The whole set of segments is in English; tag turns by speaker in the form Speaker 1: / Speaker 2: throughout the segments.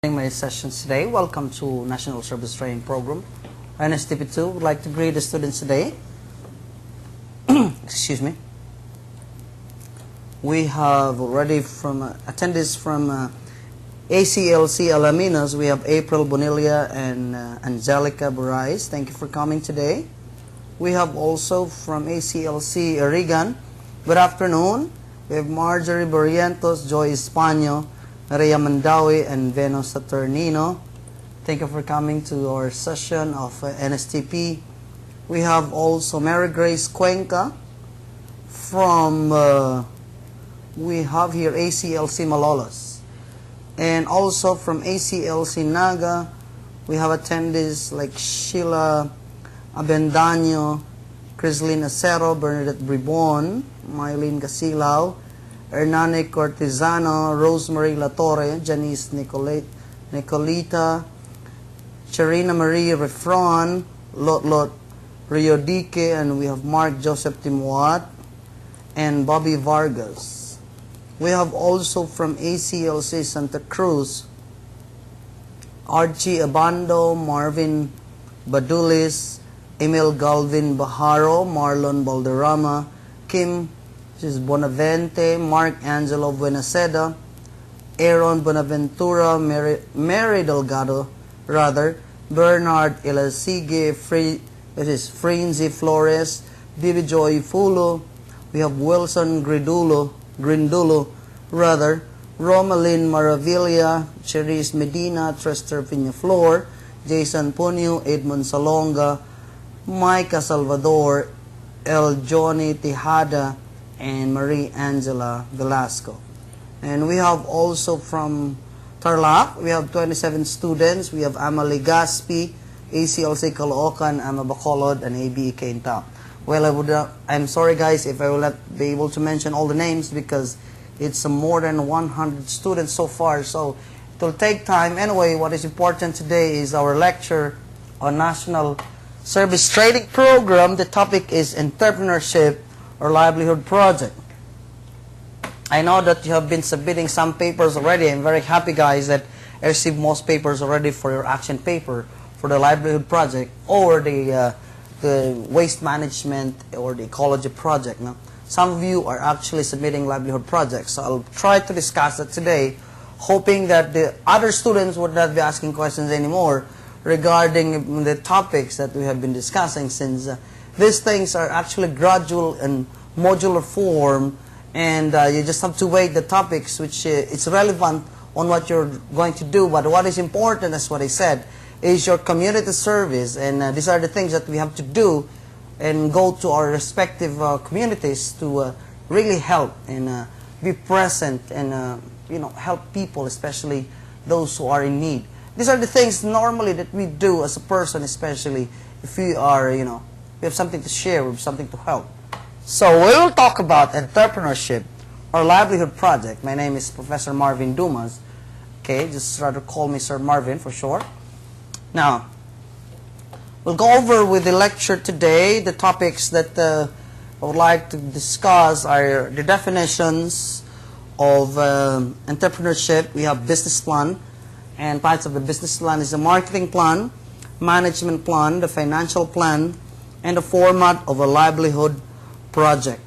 Speaker 1: My sessions today. Welcome to National Service Training Program, Nstp02. Would like to greet the students today. Excuse me. We have already from attendees from ACLC Alaminos. We have April Bonilla and Angelica Burais. Thank you for coming today. We have also from ACLC Irigan. Good afternoon. We have Marjorie Barrientos, Joy Espanyo, Maria Mandawi, and Veno Saturnino. Thank you for coming to our session of NSTP. We have also Mary Grace Cuenca from, we have here ACLC Malolos. And also from ACLC Naga, we have attendees like Sheila Abendaño, Crislin Acero, Bernadette Bribon, Mylene Gasilao, Hernani Cortizano, Rosemary Latorre, Janice Nicolita, Charina Marie Refron, Lot Riodique, and we have Mark Joseph Timuat, and Bobby Vargas. We have also from ACLC Santa Cruz, Archie Abando, Marvin Badulis, Emil Galvin Baharo, Marlon Balderrama, Kim Bonavente, Mark Angelo Buenaceda, Aaron Bonaventura, Mary Delgado, Bernard Elasigue, Frenzy Flores, Bibi Joy Fulo. We have Wilson Grindulo, Romalyn Maravilla, Cherise Medina, Trester Piñaflor, Jason Punyo, Edmond Salonga, Micah Salvador, El Johnny Tejada, and Marie Angela Velasco. And we have also from Tarlac, we have 27 students. We have Amalie Gaspi, ACLC Caloocan, Ama Bacolod, and ABE Kainta. Well, I'm sorry guys if I will not be able to mention all the names because it's more than 100 students so far, so it will take time. Anyway, what is important today is our lecture on National Service Training Program. The topic is entrepreneurship or livelihood project. I know that you have been submitting some papers already. I'm very happy guys that I received most papers already for your action paper for the livelihood project or the waste management or the ecology project. Now, some of you are actually submitting livelihood projects, so I'll try to discuss that today, hoping that the other students would not be asking questions anymore regarding the topics that we have been discussing, since these things are actually gradual and modular form, and you just have to weigh the topics which it's relevant on what you're going to do. But what is important, as what I said, is your community service, and these are the things that we have to do and go to our respective communities to really help and be present and help people, especially those who are in need. These are the things normally that we do as a person, especially if we are, we have something to share, we have something to help. So we will talk about entrepreneurship or livelihood project. My name is Professor Marvin Dumas. Okay, just rather call me Sir Marvin for short. Now, we'll go over with the lecture today. The topics that I would like to discuss are the definitions of entrepreneurship. We have business plan, and parts of the business plan is the marketing plan, management plan, the financial plan, and the format of a livelihood project.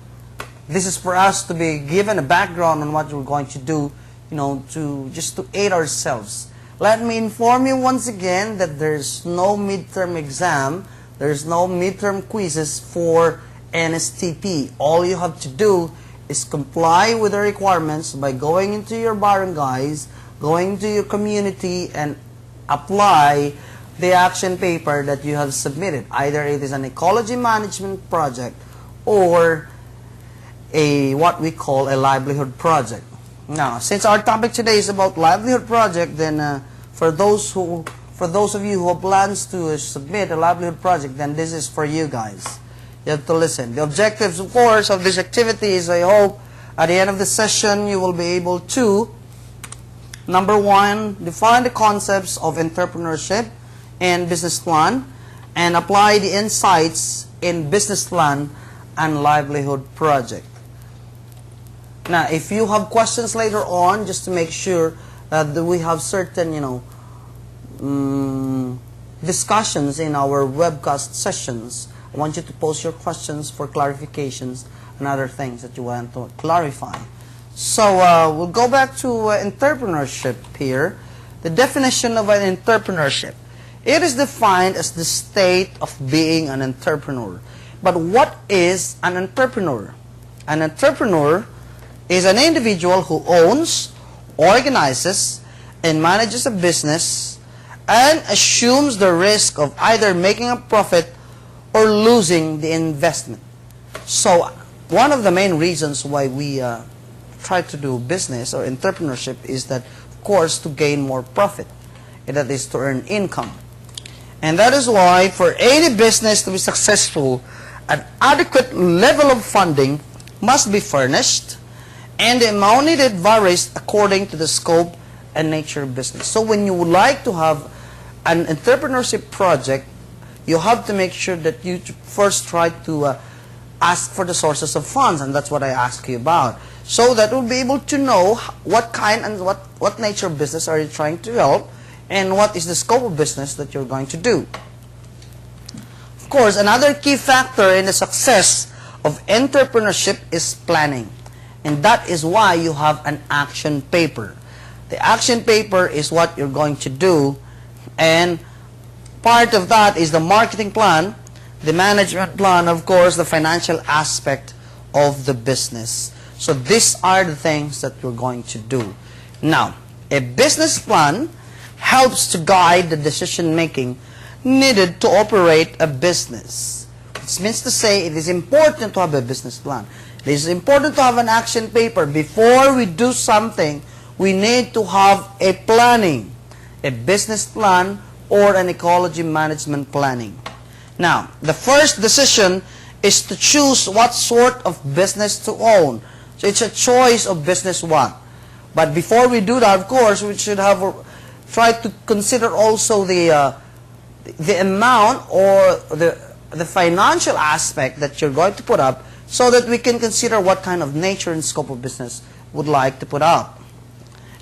Speaker 1: This is for us to be given a background on what we're going to do, to aid ourselves. Let me inform you once again that there's no midterm exam, there's no midterm quizzes for NSTP. All you have to do is comply with the requirements by going into your barangays, going to your community, and apply the action paper that you have submitted. Either it is an ecology management project or what we call a livelihood project. Now, since our topic today is about livelihood project, then for those of you who have plans to submit a livelihood project, then this is for you guys. You have to listen. The objectives, of course, of this activity is, I hope, at the end of the session, you will be able to, number one, define the concepts of entrepreneurship and business plan, and apply the insights in business plan and livelihood project. Now, if you have questions later on, just to make sure We have certain, discussions in our webcast sessions. I want you to post your questions for clarifications and other things that you want to clarify. So we'll go back to entrepreneurship here. The definition of an entrepreneurship. It is defined as the state of being an entrepreneur. But what is an entrepreneur? An entrepreneur is an individual who owns, organizes, and manages a business and assumes the risk of either making a profit or losing the investment. So one of the main reasons why we try to do business or entrepreneurship is that, of course, to gain more profit. And that is to earn income. And that is why for any business to be successful, an adequate level of funding must be furnished, and the amount needed varies according to the scope and nature of business. So when you would like to have an entrepreneurship project, you have to make sure that you first try to ask for the sources of funds, and that's what I asked you about. So that we'll be able to know what kind and what nature of business are you trying to help, and what is the scope of business that you're going to do. Of course, another key factor in the success of entrepreneurship is planning. And that is why you have an action paper. The action paper is what you're going to do, and part of that is the marketing plan, the management plan, of course, the financial aspect of the business. So these are the things that you're going to do. Now, a business plan helps to guide the decision making needed to operate a business. Which means to say it is important to have a business plan. It is important to have an action paper. Before we do something, we need to have a planning, a business plan or an ecology management planning. Now, the first decision is to choose what sort of business to own. So it's a choice of business one. But before we do that, of course, we should have try to consider also the amount or the financial aspect that you're going to put up, so that we can consider what kind of nature and scope of business would like to put up.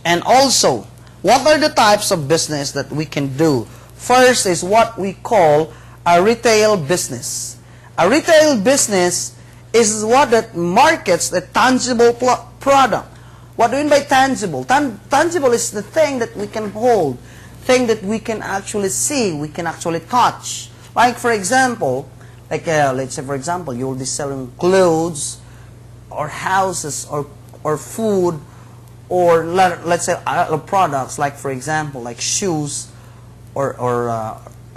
Speaker 1: And also, what are the types of business that we can do? First is what we call a retail business. A retail business is what that markets the tangible product. What do you mean by tangible? Tangible is the thing that we can hold, thing that we can actually see, we can actually touch. Like for example, let's say for example, you will be selling clothes or houses or food, or let's say products like for example like shoes or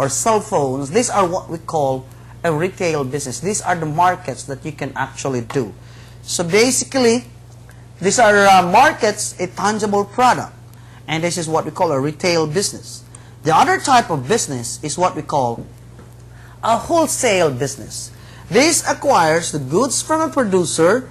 Speaker 1: cell phones. These are what we call a retail business. These are the markets that you can actually do. So basically, these are markets, a tangible product, and this is what we call a retail business. The other type of business is what we call a wholesale business. This acquires the goods from a producer